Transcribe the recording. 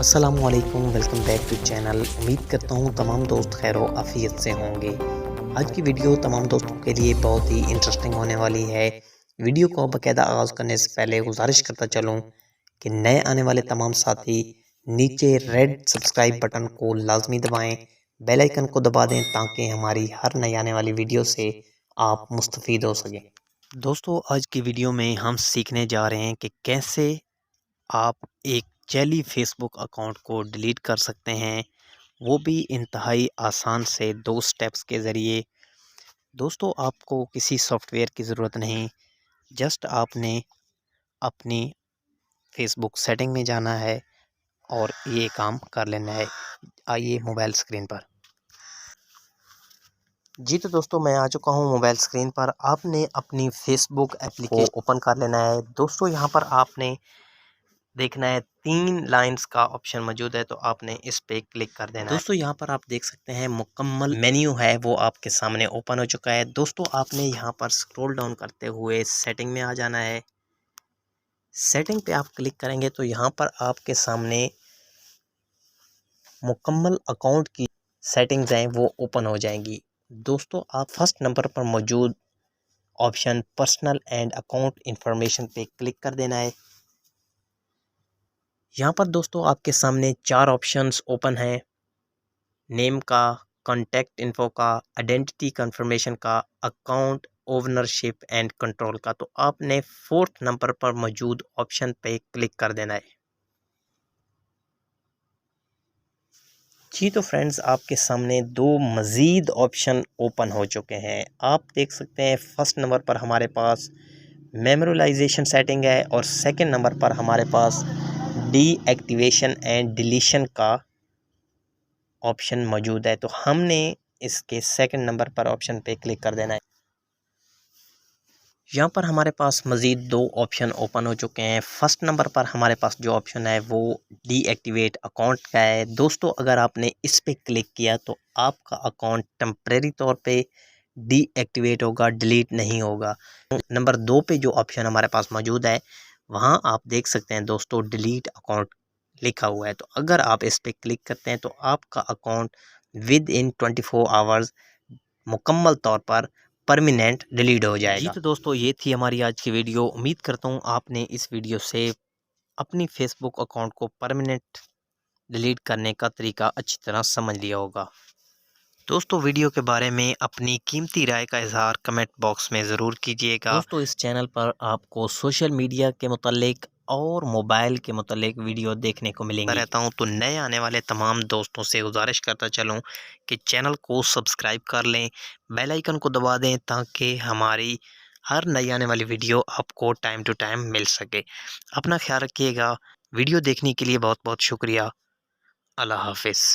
अस्सलामुअलैकुम, welcome back to channel. उम्मीद करता हूँ तमाम दोस्त खैर व आफियत से होंगे। आज की वीडियो तमाम दोस्तों के लिए बहुत ही इंटरेस्टिंग होने वाली है। वीडियो को बाकायदा आगाज़ करने से पहले गुजारिश करता चलूँ कि नए आने वाले तमाम साथी नीचे रेड सब्सक्राइब बटन को लाजमी दबाएं, बेल आइकन को दबा दें ताकि हमारी हर नई आने वाली वीडियो से आप मुस्तफ़ीद हो सकें। दोस्तों, आज की वीडियो में हम सीखने जा रहे हैं कि कैसे आप एक जैली फेसबुक अकाउंट को डिलीट कर सकते हैं, वो भी इंतहाई आसान से 2 स्टेप्स के ज़रिए। दोस्तों, आपको किसी सॉफ्टवेयर की ज़रूरत नहीं, जस्ट आपने अपनी फेसबुक सेटिंग में जाना है और ये काम कर लेना है। आइए मोबाइल स्क्रीन पर। जी तो दोस्तों, मैं आ चुका हूँ मोबाइल स्क्रीन पर। आपने अपनी फेसबुक एप्लीकेशन को ओपन कर लेना है। दोस्तों, यहाँ पर आपने देखना है 3 लाइंस का ऑप्शन मौजूद है, तो आपने इस पे क्लिक कर देना है। दोस्तों, यहाँ पर आप देख सकते हैं मुकम्मल मेन्यू है वो आपके सामने ओपन हो चुका है। दोस्तों, आपने यहाँ पर स्क्रॉल डाउन करते हुए सेटिंग में आ जाना है। सेटिंग पे आप क्लिक करेंगे तो यहाँ पर आपके सामने मुकम्मल अकाउंट की सेटिंग्स हैं वो ओपन हो जाएंगी। दोस्तों, आप फर्स्ट नंबर पर मौजूद option personal and account information पे क्लिक कर देना है। यहाँ पर दोस्तों आपके सामने 4 ऑप्शंस ओपन हैं, नेम का, कॉन्टैक्ट इन्फो का, आइडेंटिटी कंफर्मेशन का, अकाउंट ओनरशिप एंड कंट्रोल का। तो आपने 4th नंबर पर मौजूद ऑप्शन पे क्लिक कर देना है। जी तो फ्रेंड्स, आपके सामने 2 मज़ीद ऑप्शन ओपन हो चुके हैं। आप देख सकते हैं फर्स्ट नंबर पर हमारे पास मेमोराइजेशन सेटिंग है और सेकंड नंबर पर हमारे पास डीएक्टिवेशन एंड डिलीशन का ऑप्शन मौजूद है। तो हमने इसके सेकंड नंबर पर ऑप्शन पे क्लिक कर देना है। यहाँ पर हमारे पास मज़ीद 2 ऑप्शन ओपन हो चुके हैं। फर्स्ट नंबर पर हमारे पास जो ऑप्शन है वो डीएक्टिवेट अकाउंट का है। दोस्तों, अगर आपने इस पे क्लिक किया तो आपका अकाउंट टेम्परेरी तौर पे डीएक्टिवेट होगा, डिलीट नहीं होगा। नंबर 2 पे जो ऑप्शन हमारे पास मौजूद है वहाँ आप देख सकते हैं दोस्तों, डिलीट अकाउंट लिखा हुआ है। तो अगर आप इस पे क्लिक करते हैं तो आपका अकाउंट विद इन 24 आवर्स मुकम्मल तौर पर परमानेंट डिलीट हो जाएगा। जी तो दोस्तों, ये थी हमारी आज की वीडियो। उम्मीद करता हूँ आपने इस वीडियो से अपनी फेसबुक अकाउंट को परमानेंट डिलीट करने का तरीका अच्छी तरह समझ लिया होगा। दोस्तों, वीडियो के बारे में अपनी कीमती राय का इजहार कमेंट बॉक्स में ज़रूर कीजिएगा। दोस्तों, इस चैनल पर आपको सोशल मीडिया के मुतालिक और मोबाइल के मुतालिक वीडियो देखने को मिलेंगी। रहता हूँ तो नए आने वाले तमाम दोस्तों से गुजारिश करता चलूँ कि चैनल को सब्सक्राइब कर लें, बेल आइकन को दबा दें ताकि हमारी हर नई आने वाली वीडियो आपको टाइम टू टाइम मिल सके। अपना ख्याल रखिएगा। वीडियो देखने के लिए बहुत बहुत शुक्रिया। अल्लाह हाफिज़।